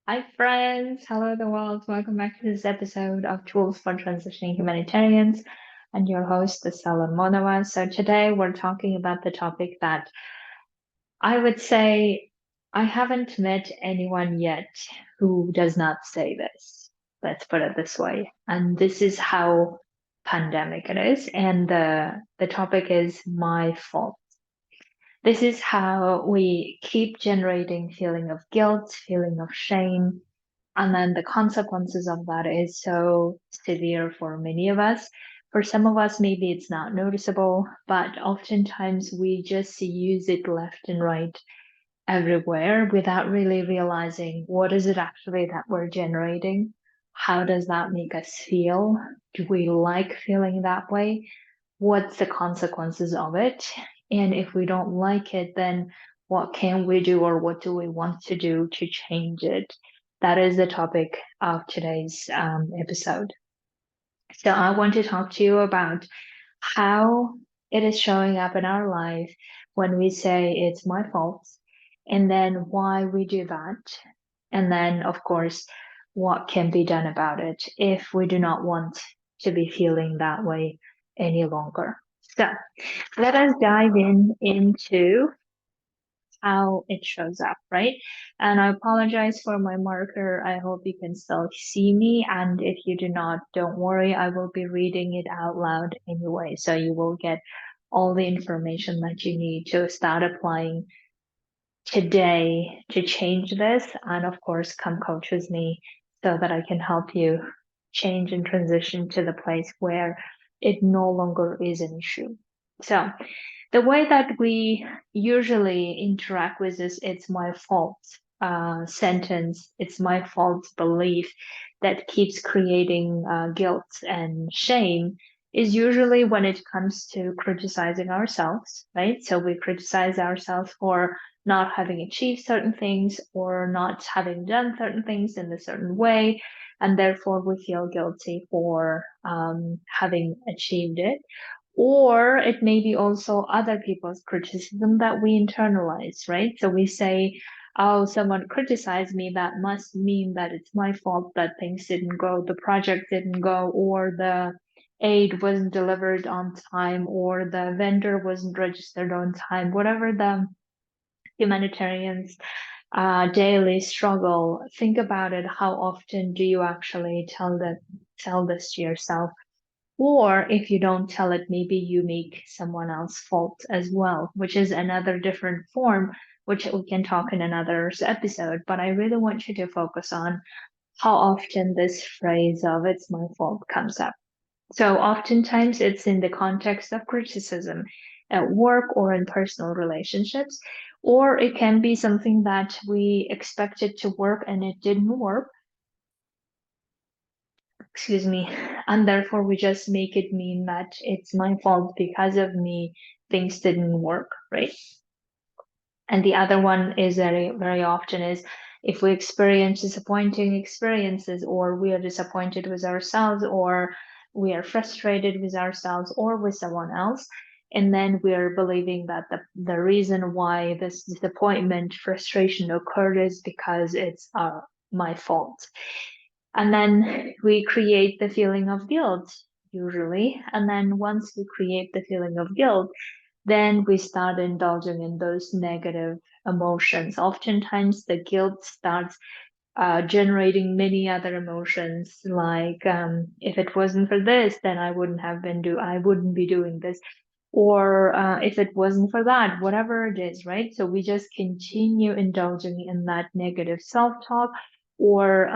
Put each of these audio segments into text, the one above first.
Hi, friends. Hello, the world. Welcome back to this episode of Tools for Transitioning Humanitarians. And your host is Salar Monova. So, today we're talking about the topic that I would say I haven't met anyone yet who does not say this. Let's put it this way. And this is how pandemic it is. And the topic is my fault. This is how we keep generating feeling of guilt, feeling of shame, and then the consequences of that is so severe for many of us. For some of us, maybe it's not noticeable, but oftentimes we just use it left and right everywhere without really realizing what is it actually that we're generating? How does that make us feel? Do we like feeling that way? What's the consequences of it? And if we don't like it, then what can we do or what do we want to do to change it? That is the topic of today's episode. So I want to talk to you about how it is showing up in our life when we say it's my fault, and then why we do that. And then, of course, what can be done about it if we do not want to be feeling that way any longer. So let us dive into how it shows up, right? And I apologize for my marker. I hope you can still see me. And if you do not, don't worry, I will be reading it out loud anyway. So you will get all the information that you need to start applying today to change this. And of course, come coach with me so that I can help you change and transition to the place where it no longer is an issue. So the way that we usually interact with this it's my fault sentence, it's my fault belief that keeps creating guilt and shame is usually when it comes to criticizing ourselves, right? So we criticize ourselves for not having achieved certain things or not having done certain things in a certain way. And therefore, we feel guilty for having achieved it. Or it may be also other people's criticism that we internalize, right? So we say, oh, someone criticized me, that must mean that it's my fault that things didn't go, the project didn't go, or the aid wasn't delivered on time, or the vendor wasn't registered on time, whatever the humanitarians daily struggle. Think about it. How often do you actually tell this to yourself? Or if you don't tell it, maybe you make someone else fault as well, which is another different form, which we can talk in another episode. But I really want you to focus on how often this phrase of it's my fault comes up. So oftentimes it's in the context of criticism at work or in personal relationships, or it can be something that we expected to work and it didn't work, excuse me, and therefore we just make it mean that it's my fault because of me, things didn't work, right? And the other one is very often is if we experience disappointing experiences or we are disappointed with ourselves or we are frustrated with ourselves or with someone else, and then we are believing that the reason why this disappointment frustration occurred is because it's my fault. And then we create the feeling of guilt, usually. And then once we create the feeling of guilt, then we start indulging in those negative emotions. Oftentimes, the guilt starts generating many other emotions, like if it wasn't for this, then I wouldn't be doing this, or if it wasn't for that, whatever it is, right? So we just continue indulging in that negative self-talk or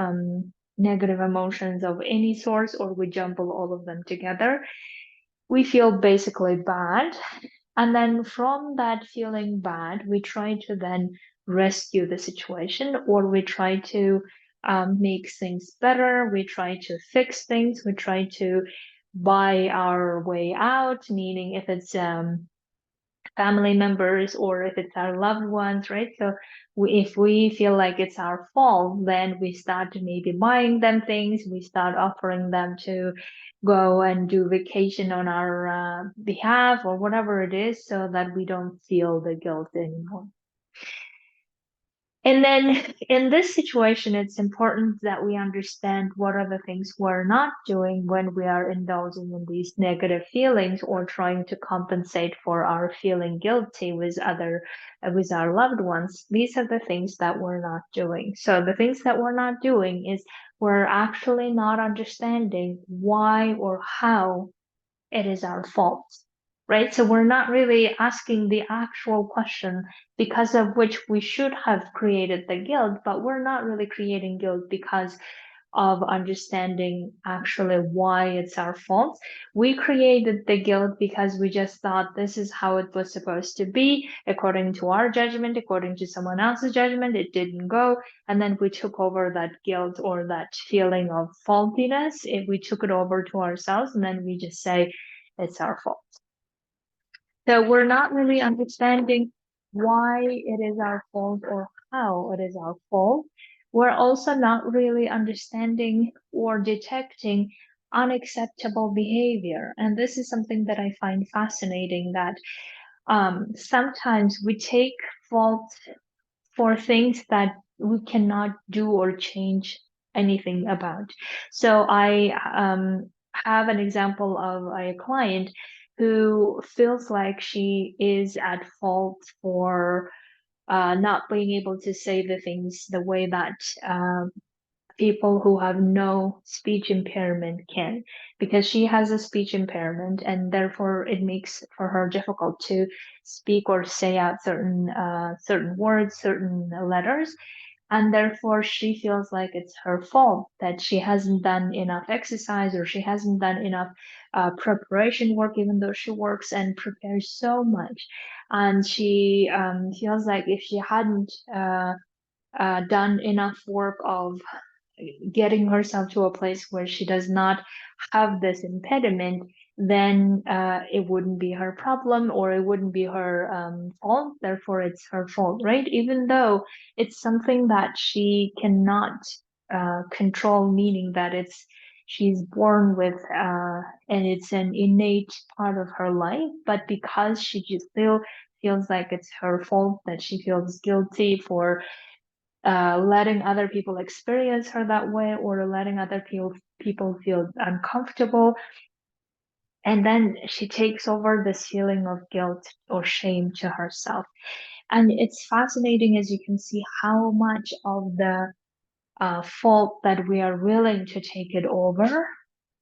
negative emotions of any source, or we jumble all of them together. We feel basically bad. And then from that feeling bad, we try to then rescue the situation or we try to make things better. We try to fix things. We try to buy our way out, meaning if it's family members or if it's our loved ones, right? So if we feel like it's our fault, then we start maybe buying them things. We start offering them to go and do vacation on our behalf or whatever it is so that we don't feel the guilt anymore. And then in this situation, it's important that we understand what are the things we're not doing when we are indulging in these negative feelings or trying to compensate for our feeling guilty with with our loved ones. These are the things that we're not doing. So the things that we're not doing is we're actually not understanding why or how it is our fault, right? So we're not really asking the actual question because of which we should have created the guilt, but we're not really creating guilt because of understanding actually why it's our fault. We created the guilt because we just thought this is how it was supposed to be, according to our judgment, according to someone else's judgment. It didn't go. And then we took over that guilt or that feeling of faultiness. We took it over to ourselves, and then we just say, it's our fault. So we're not really understanding why it is our fault or how it is our fault. We're also not really understanding or detecting unacceptable behavior. And this is something that I find fascinating, that sometimes we take fault for things that we cannot do or change anything about. So I have an example of a client who feels like she is at fault for not being able to say the things the way that people who have no speech impairment can, because she has a speech impairment and therefore it makes for her difficult to speak or say out certain words, certain letters, and therefore she feels like it's her fault that she hasn't done enough exercise or she hasn't done enough preparation work, even though she works and prepares so much. And she feels like if she hadn't done enough work of getting herself to a place where she does not have this impediment, then it wouldn't be her problem or it wouldn't be her fault. Therefore, it's her fault, right? Even though it's something that she cannot control, meaning that she's born with and it's an innate part of her life, but because she just still feels like it's her fault, that she feels guilty for letting other people experience her that way or letting other people feel uncomfortable. And then she takes over this feeling of guilt or shame to herself. And it's fascinating, as you can see, how much of the fault that we are willing to take it over,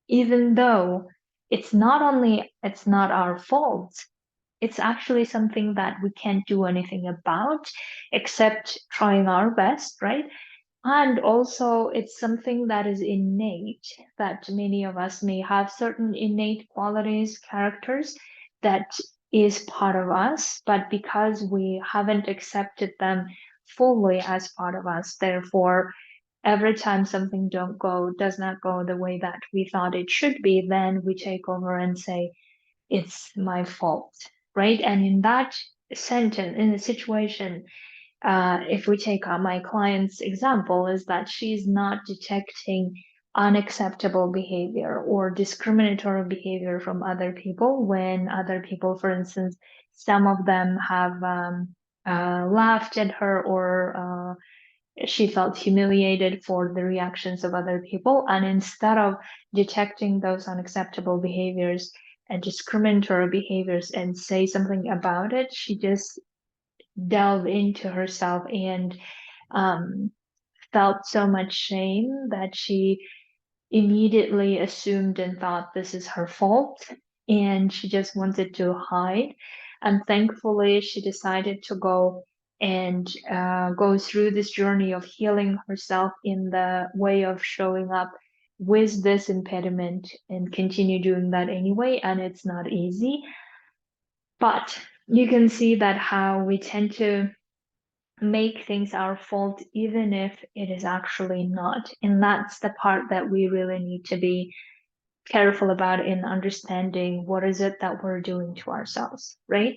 even though it's not our fault, it's actually something that we can't do anything about except trying our best, right? And also, it's something that is innate, that many of us may have certain innate qualities, characters that is part of us, but because we haven't accepted them fully as part of us, therefore, every time something does not go the way that we thought it should be, then we take over and say, it's my fault, right? And in that sentence, in a situation, if we take my client's example, is that she's not detecting unacceptable behavior or discriminatory behavior from other people when other people, for instance, some of them have laughed at her or she felt humiliated for the reactions of other people. And instead of detecting those unacceptable behaviors and discriminatory behaviors and say something about it, she just delve into herself and um, felt so much shame that she immediately assumed and thought this is her fault, and she just wanted to hide. And thankfully, she decided to go and go through this journey of healing herself in the way of showing up with this impediment and continue doing that anyway. And it's not easy, but you can see that how we tend to make things our fault, even if it is actually not. And that's the part that we really need to be careful about in understanding what is it that we're doing to ourselves, right?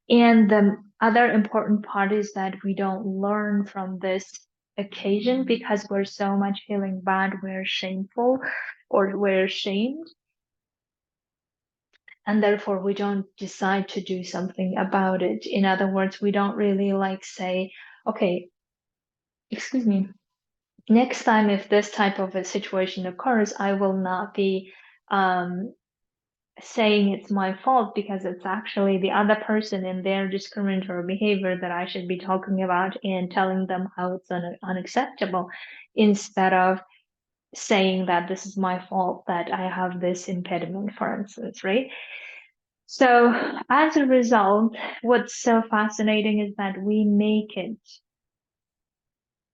And the other important part is that we don't learn from this occasion because we're so much feeling bad, we're shameful or we're shamed, and therefore we don't decide to do something about it. In other words, we don't really like say, okay, excuse me, next time if this type of a situation occurs, I will not be saying it's my fault, because it's actually the other person and their discriminatory behavior that I should be talking about and telling them how it's unacceptable, instead of saying that this is my fault that I have this impediment, for instance, right? So as a result, what's so fascinating is that we make it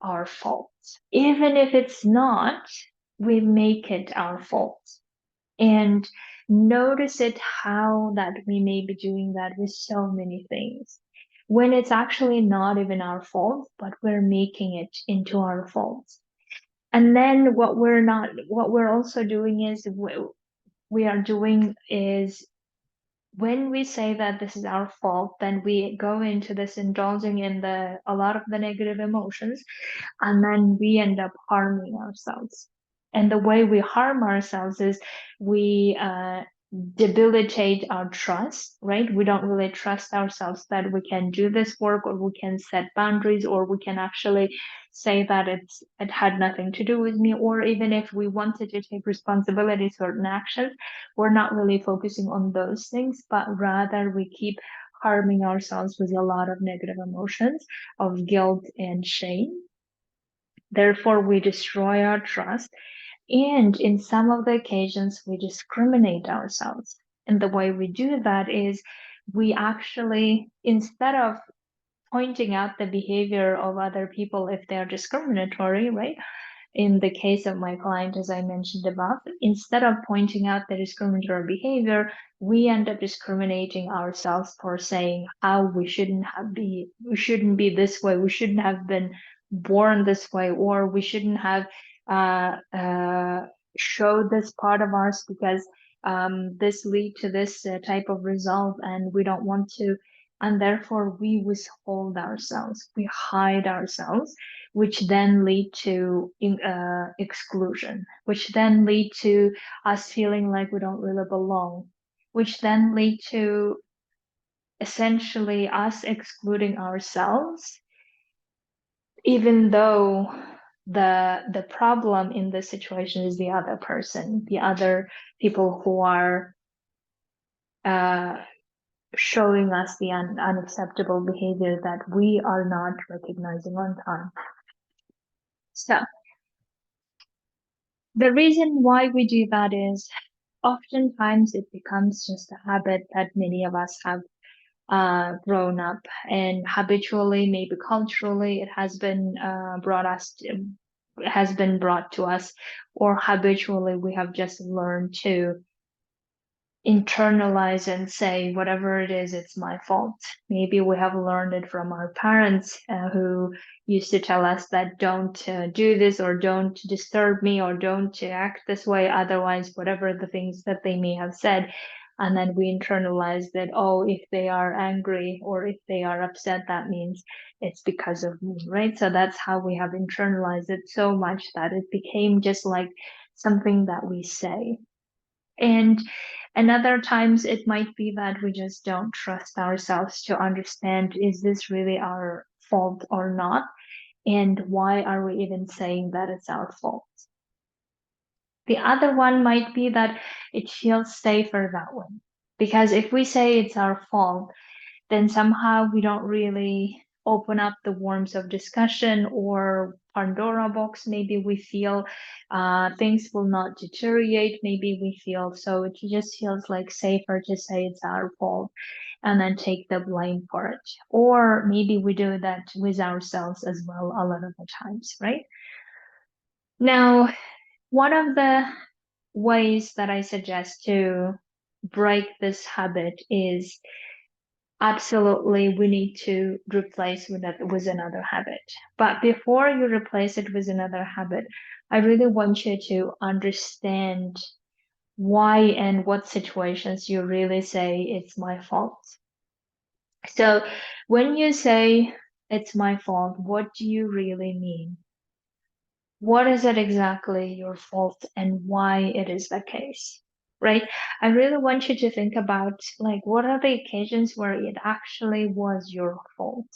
our fault. Even if it's not, we make it our fault. And notice it how that we may be doing that with so many things. When it's actually not even our fault, but we're making it into our fault. And then what we're also doing is we are doing is when we say that this is our fault, then we go into this indulging in a lot of the negative emotions, and then we end up harming ourselves. And the way we harm ourselves is we debilitate our trust, right? We don't really trust ourselves that we can do this work, or we can set boundaries, or we can actually say that it had nothing to do with me, or even if we wanted to take responsibility for certain actions, we're not really focusing on those things, but rather we keep harming ourselves with a lot of negative emotions of guilt and shame. Therefore, we destroy our trust, and in some of the occasions, we discriminate ourselves. And the way we do that is we actually, instead of pointing out the behavior of other people if they're discriminatory, right? In the case of my client, as I mentioned above, instead of pointing out the discriminatory behavior, we end up discriminating ourselves for saying how we shouldn't be this way, we shouldn't have been born this way, or we shouldn't have uh, uh, showed this part of ours because this lead to this type of result, and we don't want to, and therefore we withhold ourselves, we hide ourselves, which then lead to exclusion, which then lead to us feeling like we don't really belong, which then lead to essentially us excluding ourselves, even though the problem in this situation is the other person, the other people who are uh, showing us the unacceptable behavior that we are not recognizing on time. So the reason why we do that is oftentimes it becomes just a habit that many of us have grown up, and habitually, maybe culturally, it has been brought to us, or habitually we have just learned to internalize and say whatever it is, it's my fault. Maybe we have learned it from our parents, who used to tell us that don't do this, or don't disturb me, or don't act this way, otherwise whatever the things that they may have said. And then we internalize that, oh, if they are angry or if they are upset, that means it's because of me, right? So that's how we have internalized it so much that it became just like something that we say. And other times it might be that we just don't trust ourselves to understand, is this really our fault or not? And why are we even saying that it's our fault? The other one might be that it feels safer that way. Because if we say it's our fault, then somehow we don't really open up the worms of discussion or Pandora box. Maybe we feel things will not deteriorate. Maybe we feel so it just feels like safer to say it's our fault and then take the blame for it. Or maybe we do that with ourselves as well a lot of the times, right? Now, one of the ways that I suggest to break this habit is absolutely we need to replace with another habit. But before you replace it with another habit, I really want you to understand why and what situations you really say it's my fault. So when you say it's my fault, what do you really mean? What is it exactly your fault and why it is the case? Right? I really want you to think about like what are the occasions where it actually was your fault?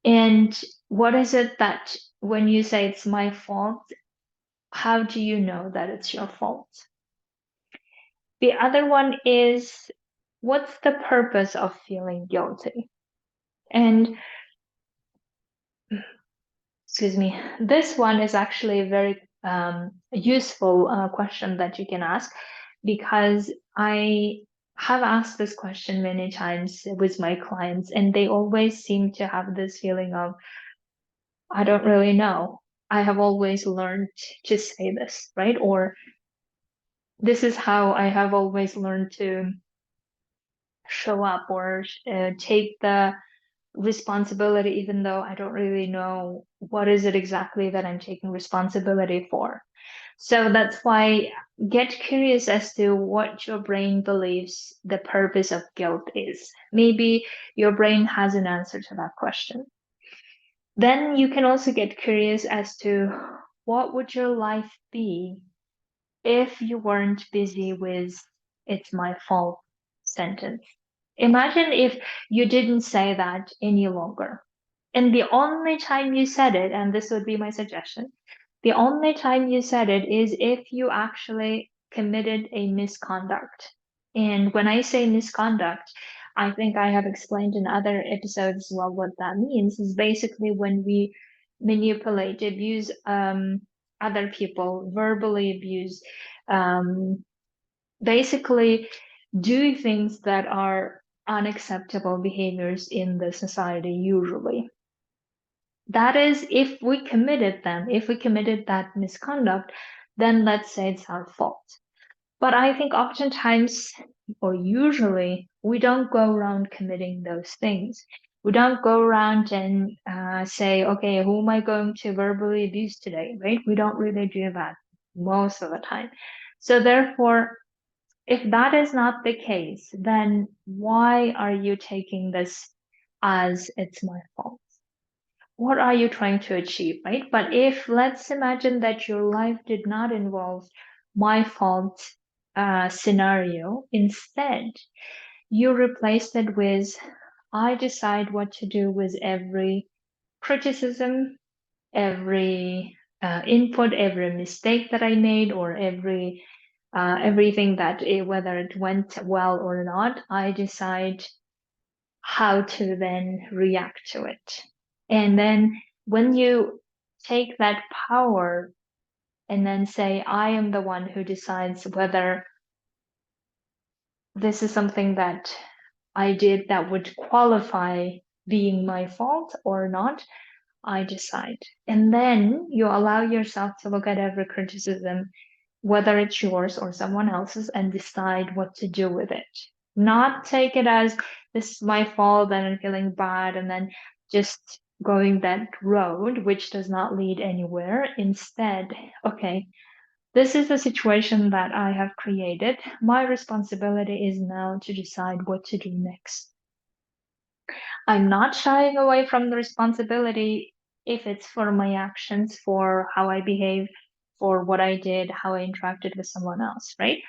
And what is it that when you say it's my fault, how do you know that it's your fault? The other one is, what's the purpose of feeling guilty? And excuse me, this one is actually a very useful question that you can ask, because I have asked this question many times with my clients, and they always seem to have this feeling of, I don't really know. I have always learned to say this, right? Or this is how I have always learned to show up, or take the responsibility, even though I don't really know what is it exactly that I'm taking responsibility for. So that's why, get curious as to what your brain believes the purpose of guilt is. Maybe your brain has an answer to that question. Then you can also get curious as to, what would your life be if you weren't busy with "it's my fault" sentence. Imagine if you didn't say that any longer. And the only time you said it, and this would be my suggestion, the only time you said it is if you actually committed a misconduct. And when I say misconduct, I think I have explained in other episodes as well what that means is basically when we manipulate, abuse other people, verbally abuse, basically do things that are unacceptable behaviors in the society usually. That is, if we committed them, if we committed that misconduct, then let's say it's our fault. But I think oftentimes, or usually, we don't go around committing those things. We don't go around and say, okay, who am I going to verbally abuse today, right? We don't really do that most of the time. So therefore, if that is not the case, then why are you taking this as "it's my fault"? What are you trying to achieve, right? But if, let's imagine that your life did not involve "my fault" scenario, instead, you replaced it with, I decide what to do with every criticism, every input, every mistake that I made, or everything that whether it went well or not, I decide how to then react to it. And then when you take that power and then say, I am the one who decides whether this is something that I did that would qualify being my fault or not, I decide. And then you allow yourself to look at every criticism, whether it's yours or someone else's, and decide what to do with it. Not take it as, this is my fault and I'm feeling bad, and then just going that road, which does not lead anywhere. Instead, okay, this is the situation that I have created. My responsibility is now to decide what to do next. I'm not shying away from the responsibility if it's for my actions, for how I behave, for what I did, how I interacted with someone else, right?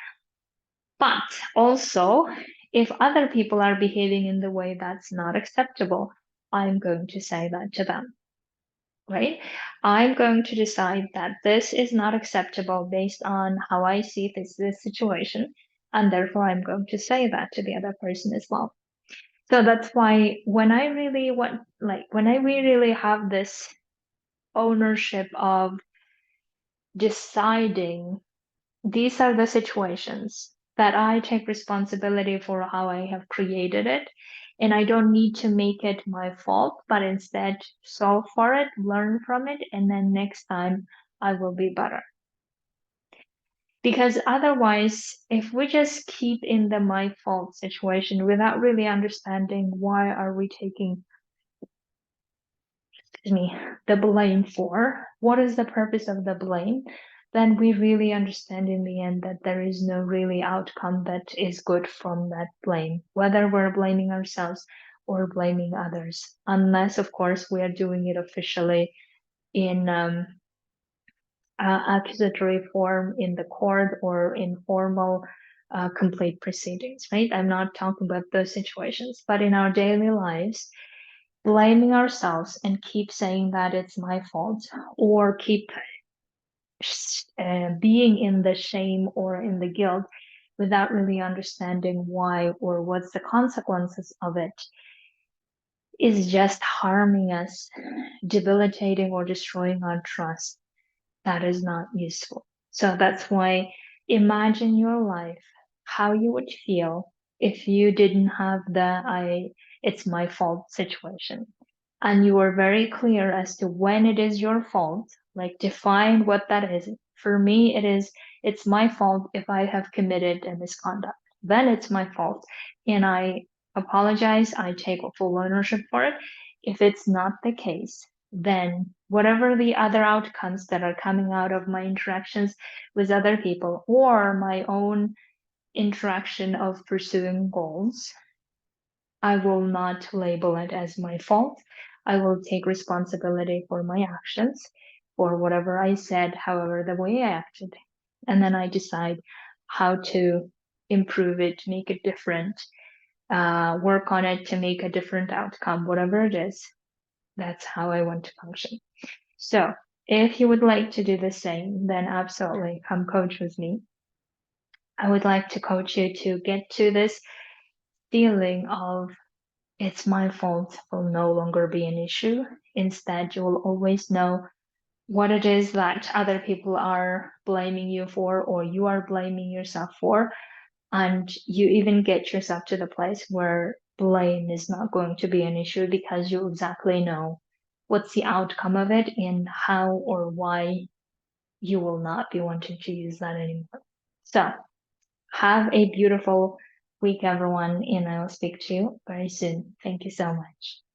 But also, if other people are behaving in the way that's not acceptable, I'm going to say that to them, right? I'm going to decide that this is not acceptable based on how I see this situation, and therefore I'm going to say that to the other person as well. So that's why when I really want, like, when we really have this ownership of deciding, these are the situations that I take responsibility for how I have created it, and I don't need to make it my fault, but instead solve for it, learn from it, and then next time I will be better. Because otherwise, if we just keep in the "my fault" situation without really understanding why are we taking the blame for, what is the purpose of the blame, then we really understand in the end that there is no really outcome that is good from that blame, whether we're blaming ourselves or blaming others, unless, of course, we are doing it officially in accusatory form in the court or in formal complete proceedings, right? I'm not talking about those situations, but in our daily lives, blaming ourselves and keep saying that it's my fault, or keep being in the shame or in the guilt without really understanding why or what's the consequences of it, is just harming us, debilitating or destroying our trust. That is not useful. So that's why imagine your life, how you would feel if you didn't have it's my fault situation. And you are very clear as to when it is your fault, like define what that is. For me, it's my fault if I have committed a misconduct. Then it's my fault. And I apologize, I take full ownership for it. If it's not the case, then whatever the other outcomes that are coming out of my interactions with other people or my own interaction of pursuing goals, I will not label it as my fault. I will take responsibility for my actions, for whatever I said, however, the way I acted. And then I decide how to improve it, make it different, work on it to make a different outcome, whatever it is. That's how I want to function. So if you would like to do the same, then absolutely come coach with me. I would like to coach you to get to this feeling of it's my fault will no longer be an issue. Instead, you will always know what it is that other people are blaming you for, or you are blaming yourself for. And you even get yourself to the place where blame is not going to be an issue because you exactly know what's the outcome of it and how or why you will not be wanting to use that anymore. So, have a beautiful week, everyone, and I will speak to you very soon. Thank you so much.